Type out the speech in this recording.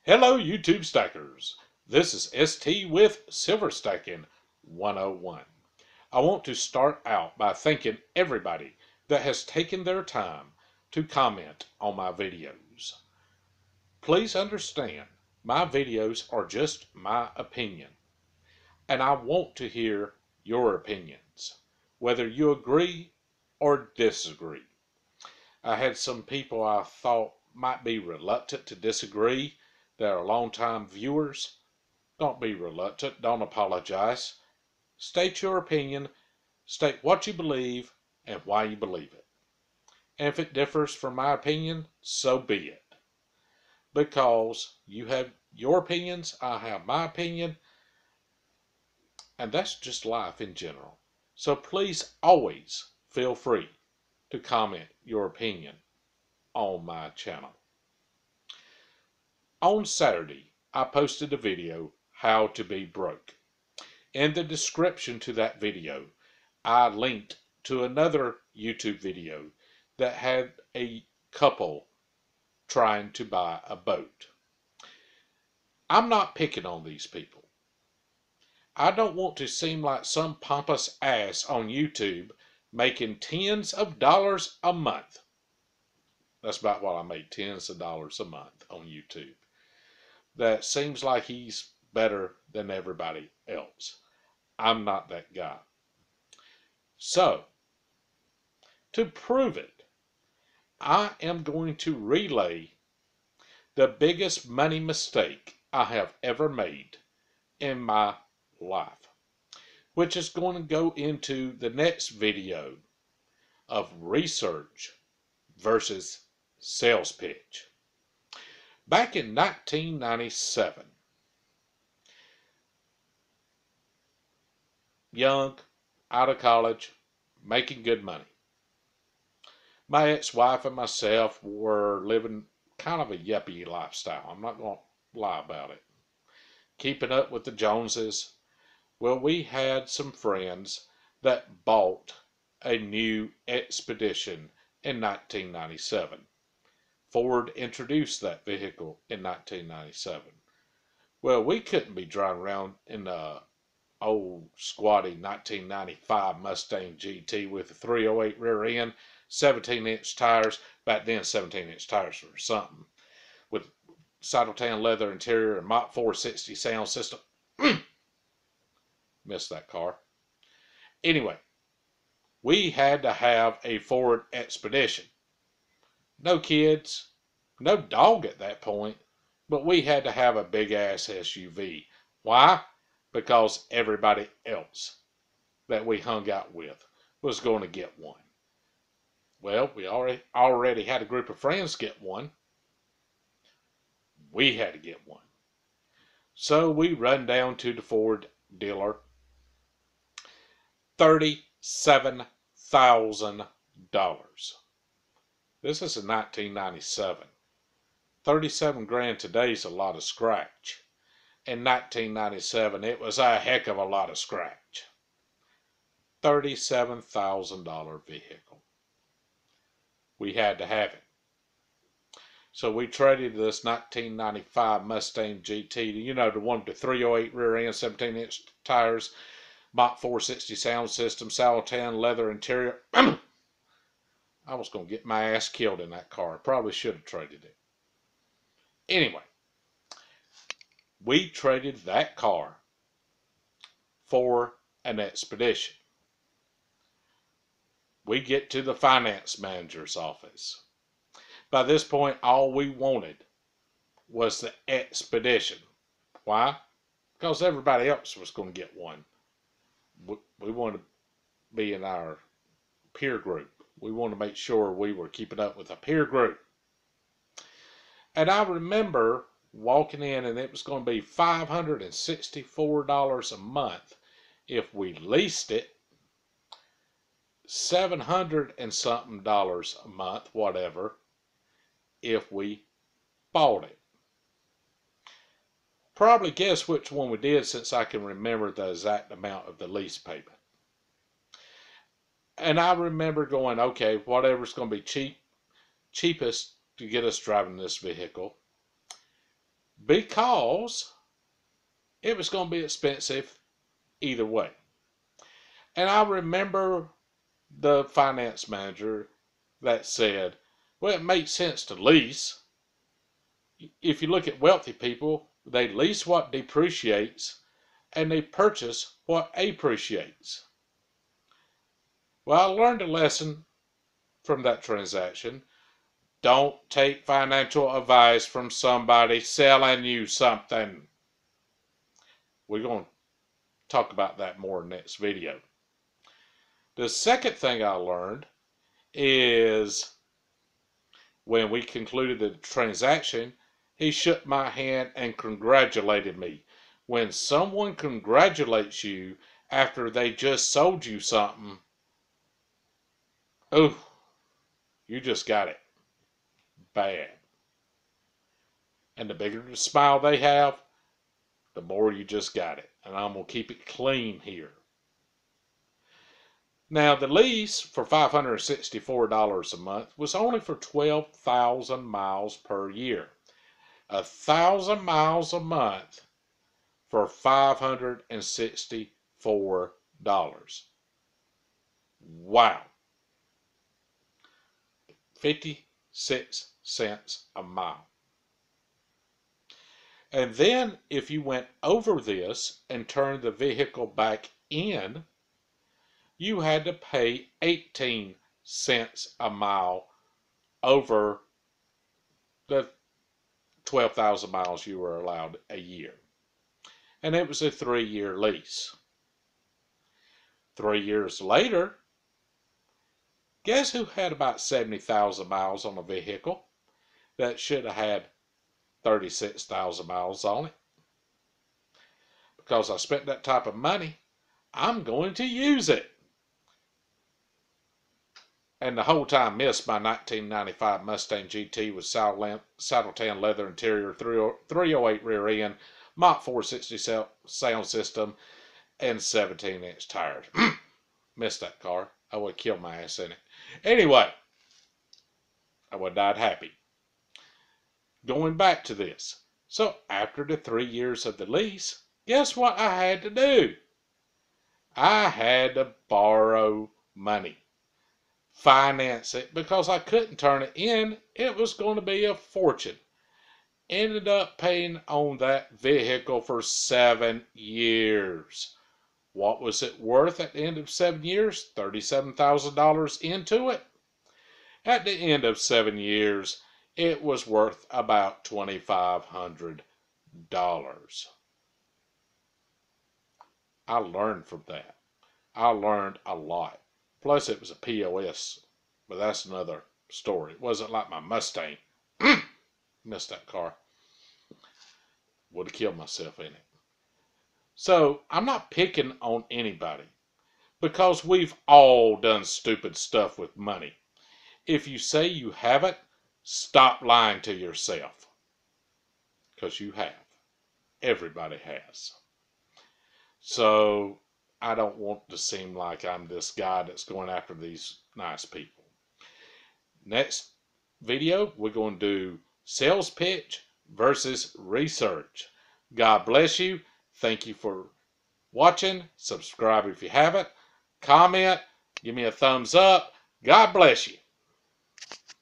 Hello YouTube Stackers, this is ST with Silver Stacking 101. I want to start out by thanking everybody that has taken their time to comment on my videos. Please understand, my videos are just my opinion, and I want to hear your opinions, whether you agree or disagree. I had some people I thought might be reluctant to disagree that are longtime viewers. Don't be reluctant. Don't apologize. State your opinion. State what you believe and why you believe it. And if it differs from my opinion, so be it. Because you have your opinions, I have my opinion, and that's just life in general. So please always feel free to comment your opinion on my channel. On Saturday, I posted a video, How to Be Broke. In the description to that video, I linked to another YouTube video that had a couple trying to buy a boat. I'm not picking on these people. I don't want to seem like some pompous ass on YouTube making tens of dollars a month. That's about what I make, tens of dollars a month on YouTube. That seems like he's better than everybody else. I'm not that guy. So, to prove it, I am going to relay the biggest money mistake I have ever made in my life, which is going to go into the next video of research versus sales pitch. Back in 1997, young, out of college, making good money. My ex-wife and myself were living kind of a yuppie lifestyle. I'm not going to lie about it. Keeping up with the Joneses. Well, we had some friends that bought a new Expedition in 1997. Ford introduced that vehicle in 1997. Well, we couldn't be driving around in the old squatty 1995 Mustang GT with a 308 rear end, 17-inch tires. Back then, 17-inch tires were something. With Saddletown leather interior and Mach 460 sound system. Missed that car. Anyway, we had to have a Ford Expedition. No kids, no dog at that point, but we had to have a big-ass SUV. Why? Because everybody else that we hung out with was going to get one. Well, we already had a group of friends get one. We had to get one. So we run down to the Ford dealer. $37,000. This is in 1997. 37 grand today's a lot of scratch. In 1997, it was a heck of a lot of scratch. $37,000 vehicle. We had to have it. So we traded this 1995 Mustang GT, you know, the one with the 308 rear end, 17-inch tires, Mach 460 sound system, Saddletown leather interior. I was going to get my ass killed in that car. Probably should have traded it. Anyway, we traded that car for an Expedition. We get to the finance manager's office. By this point, all we wanted was the Expedition. Why? Because everybody else was going to get one. We wanted to be in our peer group. We wanted to make sure we were keeping up with a peer group. And I remember walking in, and it was going to be $564 a month if we leased it, $700 and something a month, whatever, if we bought it. Probably guess which one we did, since I can remember the exact amount of the lease payment. And I remember going, okay, whatever's going to be cheapest to get us driving this vehicle. because it was going to be expensive either way. And I remember the finance manager that said, well, it makes sense to lease. If you look at wealthy people, they lease what depreciates and they purchase what appreciates. Well, I learned a lesson from that transaction. Don't take financial advice from somebody selling you something. We're going to talk about that more in the next video. The second thing I learned is when we concluded the transaction, he shook my hand and congratulated me. When someone congratulates you after they just sold you something, oh, you just got it bad. And the bigger the smile they have, the more you just got it. And I'm going to keep it clean here. Now, the lease for $564 a month was only for 12,000 miles per year. 1,000 miles a month for $564. Wow. 56 cents a mile. And then if you went over this and turned the vehicle back in, you had to pay 18 cents a mile over the 12,000 miles you were allowed a year. And it was a 3-year lease. 3 years later, guess who had about 70,000 miles on a vehicle that should have had 36,000 miles on it? Because I spent that type of money, I'm going to use it. And the whole time missed my 1995 Mustang GT with saddle tan leather interior, 308 rear end, Mach 460 sound system, and 17-inch tires. Missed that car. I would have killed my ass in it. Anyway, I would have died happy. Going back to this. So after the 3 years of the lease, guess what I had to do? I had to borrow money. Finance it because I couldn't turn it in. It was going to be a fortune. Ended up paying on that vehicle for 7 years. What was it worth at the end of 7 years? $37,000 into it. At the end of 7 years, it was worth about $2,500. I learned from that. I learned a lot. Plus, it was a POS, but that's another story. It wasn't like my Mustang. Missed that car. Would have killed myself in it. So, I'm not picking on anybody because we've all done stupid stuff with money. If you say you haven't, stop lying to yourself. Because you have. Everybody has. So, I don't want to seem like I'm this guy that's going after these nice people. Next video, we're going to do sales pitch versus research. God bless you. Thank you for watching. Subscribe if you haven't. Comment. Give me a thumbs up. God bless you.